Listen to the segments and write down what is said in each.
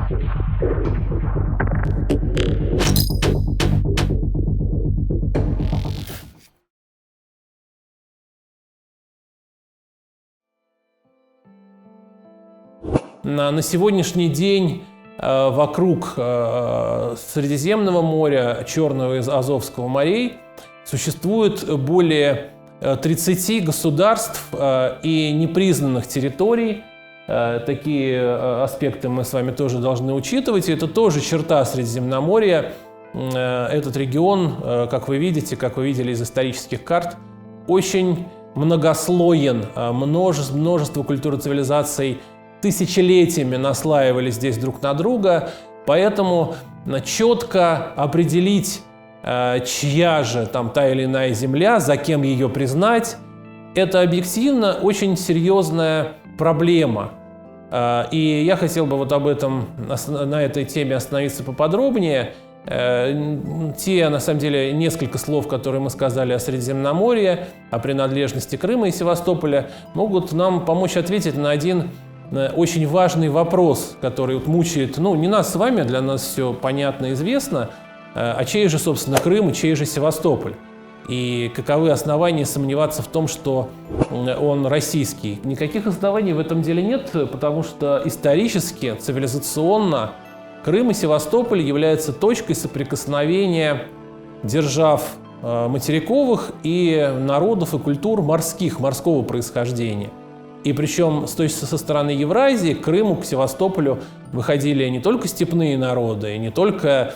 На сегодняшний день вокруг Средиземного моря, Черного и Азовского морей существует более 30 государств и непризнанных территорий. Такие аспекты мы с вами тоже должны учитывать. И это тоже черта Средиземноморья. Этот регион, как вы видели из исторических карт, очень многослоен. Множество культур и цивилизаций тысячелетиями наслаивались здесь друг на друга. Поэтому четко определить, чья же там та или иная земля, за кем ее признать, это объективно очень серьезная проблема. И я хотел бы вот об этом, на этой теме остановиться поподробнее. Те, на самом деле, несколько слов, которые мы сказали о Средиземноморье, о принадлежности Крыма и Севастополя, могут нам помочь ответить на один очень важный вопрос, который вот мучает, не нас с вами, для нас все понятно и известно, а чей же, собственно, Крым и чей же Севастополь? И каковы основания сомневаться в том, что он российский? Никаких оснований в этом деле нет, потому что исторически, цивилизационно Крым и Севастополь являются точкой соприкосновения держав материковых и народов и культур морского происхождения. И причем со стороны Евразии к Крыму, к Севастополю выходили не только степные народы, не только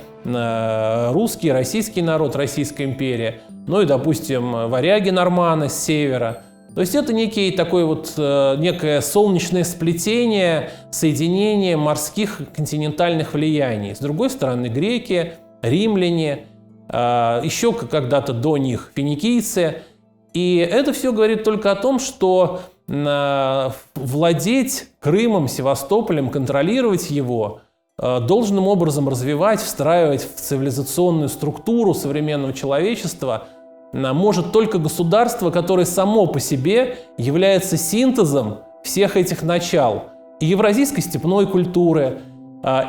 русский, российский народ, Российская империя, но и, допустим, варяги-норманы с севера. То есть это некое солнечное сплетение, соединение морских континентальных влияний. С другой стороны, греки, римляне, еще когда-то до них финикийцы. И это все говорит только о том, что владеть Крымом, Севастополем, контролировать его, должным образом развивать, встраивать в цивилизационную структуру современного человечества может только государство, которое само по себе является синтезом всех этих начал. И евразийской степной культуры,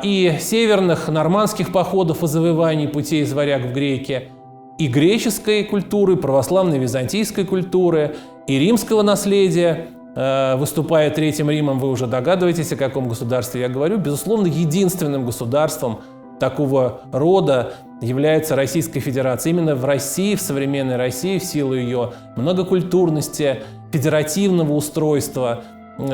и северных нормандских походов и завоеваний путей из варяг в греки, и греческой культуры, православной византийской культуры, и римского наследия. Выступая Третьим Римом, вы уже догадываетесь, о каком государстве я говорю. Безусловно, единственным государством такого рода является Российская Федерация. Именно в России, в современной России, в силу ее многокультурности, федеративного устройства,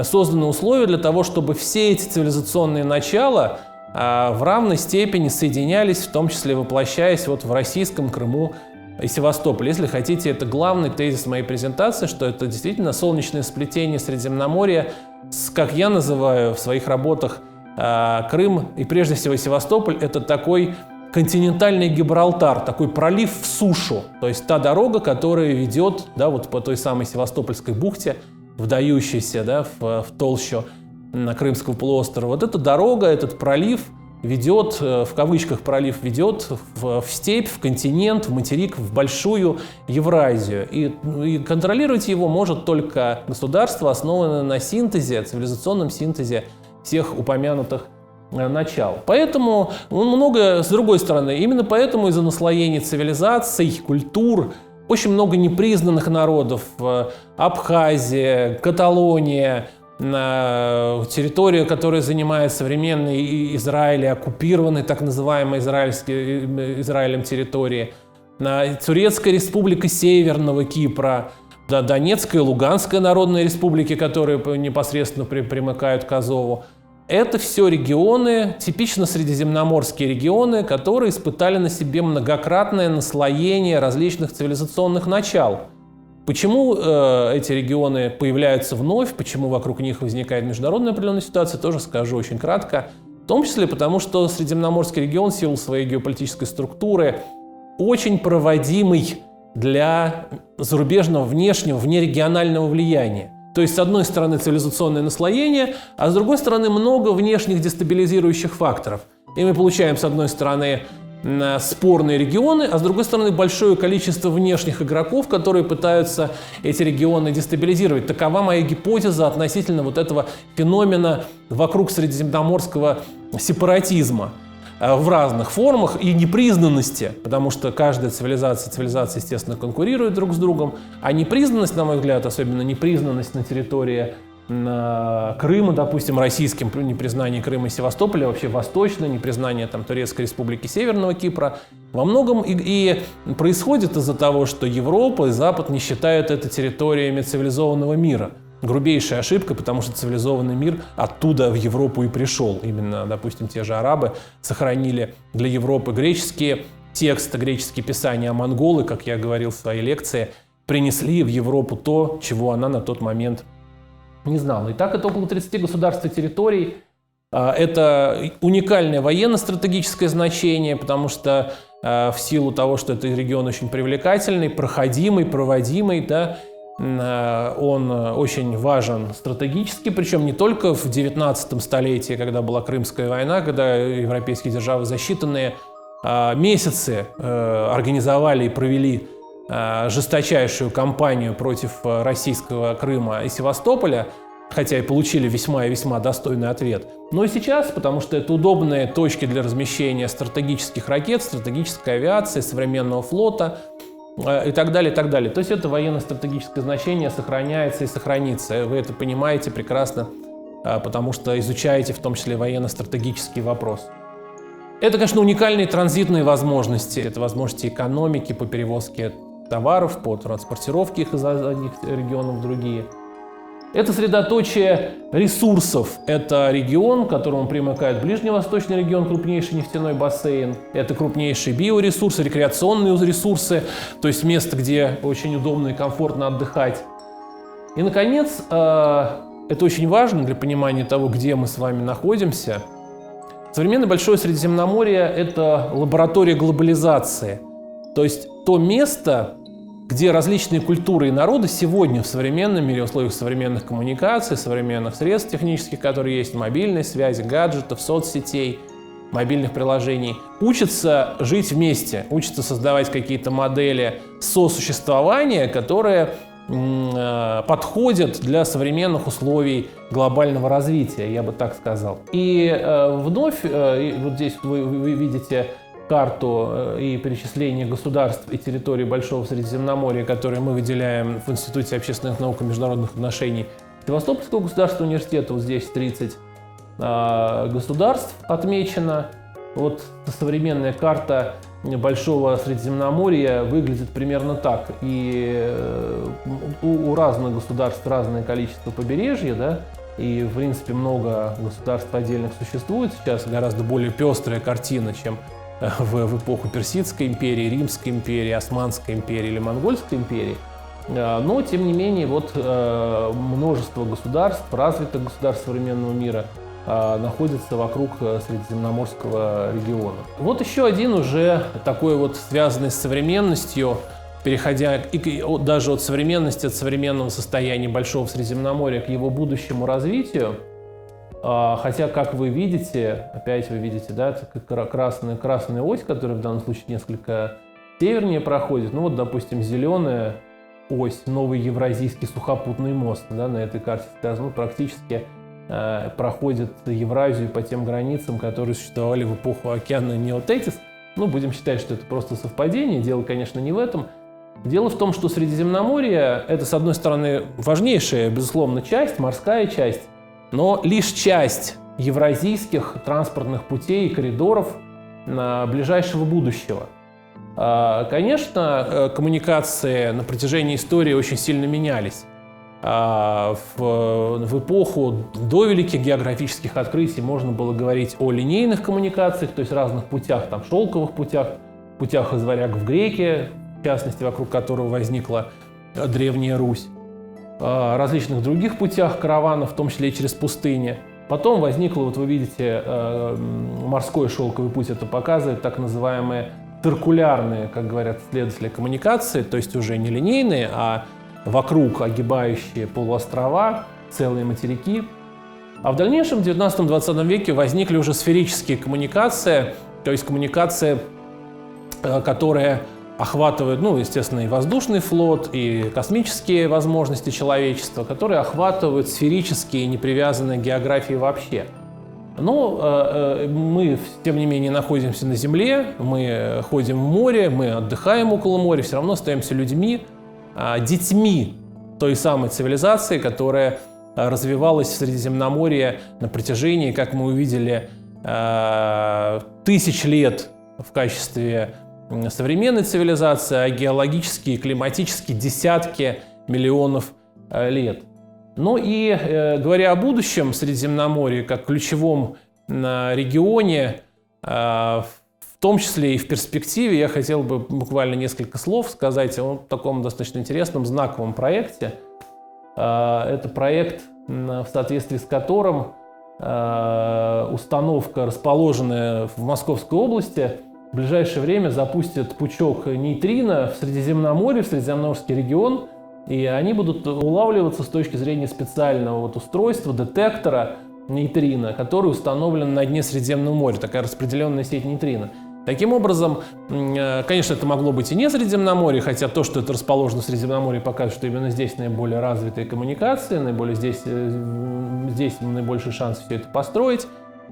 созданы условия для того, чтобы все эти цивилизационные начала в равной степени соединялись, в том числе воплощаясь в российском Крыму и Севастополе. Если хотите, это главный тезис моей презентации, что это действительно солнечное сплетение Средиземноморья, как я называю в своих работах, Крым и прежде всего Севастополь – это такой континентальный Гибралтар, такой пролив в сушу, то есть та дорога, которая ведет по той самой Севастопольской бухте, вдающейся в толщу на Крымского полуострова. Вот эта дорога, этот пролив ведет, в кавычках пролив ведет в степь, в континент, в материк, в большую Евразию. И контролировать его может только государство, основанное на синтезе, цивилизационном синтезе всех упомянутых начал. Поэтому много, с другой стороны, именно поэтому из-за наслоения цивилизаций, культур, очень много непризнанных народов. Абхазия, Каталония, территория, которая занимает современный Израиль, оккупированный так называемой Израилем территории, Турецкая республика Северного Кипра, Донецкая и Луганская народные республики, которые непосредственно примыкают к Азову. Это все регионы, типично средиземноморские регионы, которые испытали на себе многократное наслоение различных цивилизационных начал. Почему эти регионы появляются вновь, почему вокруг них возникает международная определенная ситуация, тоже скажу очень кратко. В том числе потому, что Средиземноморский регион в силу своей геополитической структуры очень проводимый для зарубежного, внешнего, внерегионального влияния. То есть, с одной стороны, цивилизационное наслоение, а с другой стороны, много внешних дестабилизирующих факторов. И мы получаем, с одной стороны, спорные регионы, а с другой стороны большое количество внешних игроков, которые пытаются эти регионы дестабилизировать. Такова моя гипотеза относительно вот этого феномена вокруг средиземноморского сепаратизма в разных формах и непризнанности, потому что каждая цивилизация, естественно, конкурирует друг с другом, а непризнанность, на мой взгляд, особенно непризнанность на территории Крыма, допустим, российским, непризнание Крыма и Севастополя, вообще восточное, непризнание там Турецкой Республики Северного Кипра, во многом и происходит из-за того, что Европа и Запад не считают это территориями цивилизованного мира. Грубейшая ошибка, потому что цивилизованный мир оттуда в Европу и пришел. Именно, допустим, те же арабы сохранили для Европы греческие тексты, греческие писания, а монголы, как я говорил в своей лекции, принесли в Европу то, чего она на тот момент не знала. Итак, это около 30 государств и территорий. Это уникальное военно-стратегическое значение, потому что в силу того, что этот регион очень привлекательный, проходимый, проводимый, да, он очень важен стратегически, причем не только в 19 столетии, когда была Крымская война, когда европейские державы за считанные месяцы организовали и провели жесточайшую кампанию против российского Крыма и Севастополя, хотя и получили весьма и весьма достойный ответ. Но и сейчас, потому что это удобные точки для размещения стратегических ракет, стратегической авиации, современного флота и так далее, и так далее. То есть это военно-стратегическое значение сохраняется и сохранится. Вы это понимаете прекрасно, потому что изучаете в том числе военно-стратегический вопрос. Это, конечно, уникальные транзитные возможности. Это возможности экономики по перевозке товаров, по транспортировке их из одних регионов в другие. Это средоточие ресурсов. Это регион, к которому примыкает Ближневосточный регион, крупнейший нефтяной бассейн. Это крупнейшие биоресурсы, рекреационные ресурсы, то есть место, где очень удобно и комфортно отдыхать. И, наконец, это очень важно для понимания того, где мы с вами находимся. Современное Большое Средиземноморье – это лаборатория глобализации. То есть то место, где различные культуры и народы сегодня в современном мире, в условиях современных коммуникаций, современных средств технических, которые есть, мобильной связи, гаджетов, соцсетей, мобильных приложений, учатся жить вместе, учатся создавать какие-то модели сосуществования, которые подходят для современных условий глобального развития, я бы так сказал. И вновь, вот здесь вы видите карту и перечисление государств и территорий Большого Средиземноморья, которые мы выделяем в Институте общественных наук и международных отношений Севастопольского государственного университета. Вот здесь 30 государств отмечено. Вот современная карта Большого Средиземноморья выглядит примерно так. И у разных государств разное количество побережья, да, и, в принципе, много государств отдельных существует. Сейчас гораздо более пестрая картина, чем в эпоху Персидской империи, Римской империи, Османской империи или Монгольской империи. Но, тем не менее, вот множество государств, развитых государств современного мира находится вокруг Средиземноморского региона. Вот еще один уже такой вот связанный с современностью, переходя даже от современности, от современного состояния Большого Средиземноморья к его будущему развитию. Хотя, как вы видите, опять вы видите, да, красная ось, которая в данном случае несколько севернее проходит. Ну вот, допустим, зеленая ось, новый Евразийский сухопутный мост, да, на этой карте сказано, практически проходит Евразию по тем границам, которые существовали в эпоху океана Неотетис. Ну, будем считать, что это просто совпадение. Дело, конечно, не в этом. Дело в том, что Средиземноморье – это, с одной стороны, важнейшая, безусловно, часть, морская часть, но лишь часть евразийских транспортных путей и коридоров ближайшего будущего. Конечно, коммуникации на протяжении истории очень сильно менялись. В эпоху до великих географических открытий можно было говорить о линейных коммуникациях, то есть разных путях, там, шелковых путях, путях из варяг в греки, в частности, вокруг которого возникла Древняя Русь, различных других путях караванов, в том числе и через пустыни. Потом возникло, вот вы видите, морской шелковый путь, это показывает, так называемые циркулярные, как говорят исследователи, коммуникации, то есть уже не линейные, а вокруг огибающие полуострова, целые материки. А в дальнейшем, в 19-20 веке, возникли уже сферические коммуникации, то есть коммуникации которые охватывают, ну, естественно, и воздушный флот, и космические возможности человечества, которые охватывают сферические, не привязанные к географии вообще. Но мы, тем не менее, находимся на Земле, мы ходим в море, мы отдыхаем около моря, все равно остаемся людьми, детьми той самой цивилизации, которая развивалась в Средиземноморье на протяжении, как мы увидели, тысяч лет в качестве современной цивилизации, а геологически и климатически десятки миллионов лет. Ну и говоря о будущем Средиземноморья как ключевом регионе, в том числе и в перспективе, я хотел бы буквально несколько слов сказать о таком достаточно интересном знаковом проекте. Это проект, в соответствии с которым установка, расположенная в Московской области, в ближайшее время запустит пучок нейтрино в Средиземноморье, в Средиземноморский регион, и они будут улавливаться с точки зрения специального устройства, детектора нейтрино, который установлен на дне Средиземного моря, такая распределенная сеть нейтрино. Таким образом, конечно, это могло быть и не Средиземноморье, хотя то, что это расположено в Средиземноморье, показывает, что именно здесь наиболее развитые коммуникации, здесь наибольший шанс все это построить.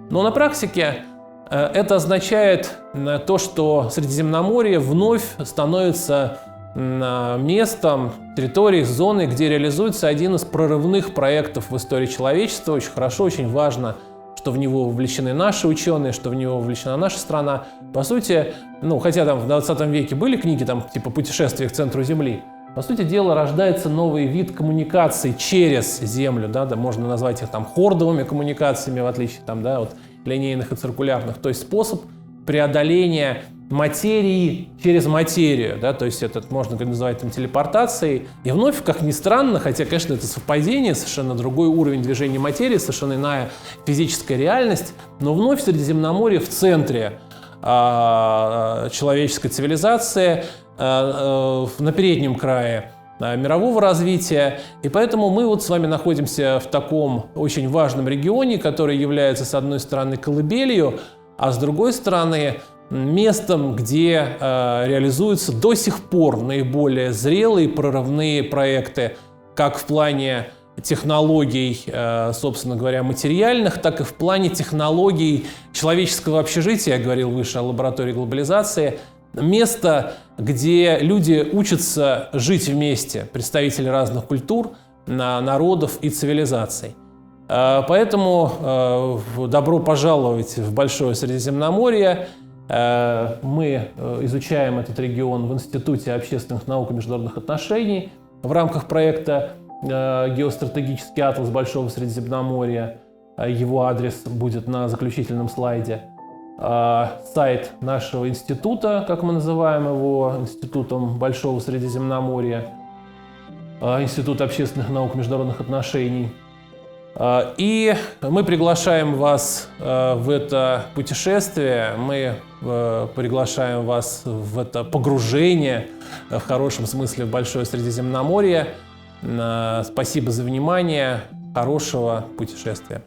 Но на практике это означает то, что Средиземноморье вновь становится местом, территорией, зоной, где реализуется один из прорывных проектов в истории человечества. Очень хорошо, очень важно, что в него вовлечены наши ученые, что в него вовлечена наша страна. По сути, хотя там в 20 веке были книги типа «Путешествие к центру Земли», по сути дела рождается новый вид коммуникаций через Землю. Да, можно назвать их хордовыми коммуникациями, в отличие от линейных и циркулярных. То есть способ преодоления материи через материю, да, то есть это можно называть телепортацией. И вновь, как ни странно, хотя, конечно, это совпадение, совершенно другой уровень движения материи, совершенно иная физическая реальность, но вновь Средиземноморье в центре человеческой цивилизации, на переднем крае мирового развития. И поэтому мы с вами находимся в таком очень важном регионе, который является, с одной стороны, колыбелью, а с другой стороны, местом, где реализуются до сих пор наиболее зрелые прорывные проекты, как в плане технологий, собственно говоря, материальных, так и в плане технологий человеческого общежития. Я говорил выше о лаборатории глобализации. Место, где люди учатся жить вместе, представители разных культур, народов и цивилизаций. Поэтому добро пожаловать в Большое Средиземноморье. Мы изучаем этот регион в Институте общественных наук и международных отношений в рамках проекта «Геостратегический атлас Большого Средиземноморья». Его адрес будет на заключительном слайде. Сайт нашего института, как мы называем его, Институтом Большого Средиземноморья, Институт общественных наук и международных отношений. И мы приглашаем вас в это путешествие, мы приглашаем вас в это погружение, в хорошем смысле, в Большое Средиземноморье. Спасибо за внимание, хорошего путешествия.